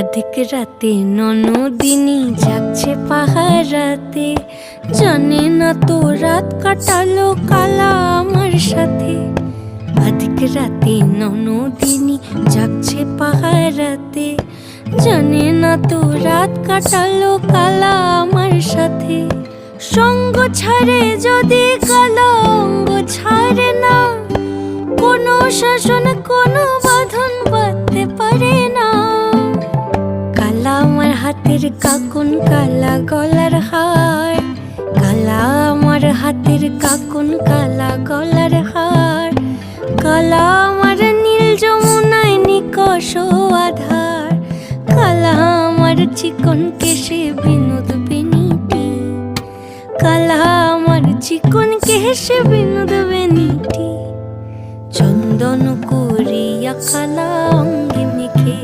আধিক রাতে ননদিনী যাচ্ছে পাহারাতে, জানে না তো রাত কাটালো কালা আমার সাথে। আধিক রাতে ননদিনী যাচ্ছে পাহারাতে, জানে না তো রাত কাটালো কালা আমার সাথে। সঙ্গ ছাড়ে যদি কালা অঙ্গ ছাড়ে না, কোনো শাসন কোনো বাঁধন বাঁধতে পারে না। কালা আমার হাতের কাকুন কালা গলার হার, কালা আমার হাতের কাকুন কালা গলার হার। কালা আমার নীল যমুনায় নিকষ আধার, কালা আমার চিকন কেশে বিনোদ বেনিটি। কালা আমার চিকন কেশে বিনোদ বেনিটি। চন্দন করিয়া কালা অঙ্গে মেখে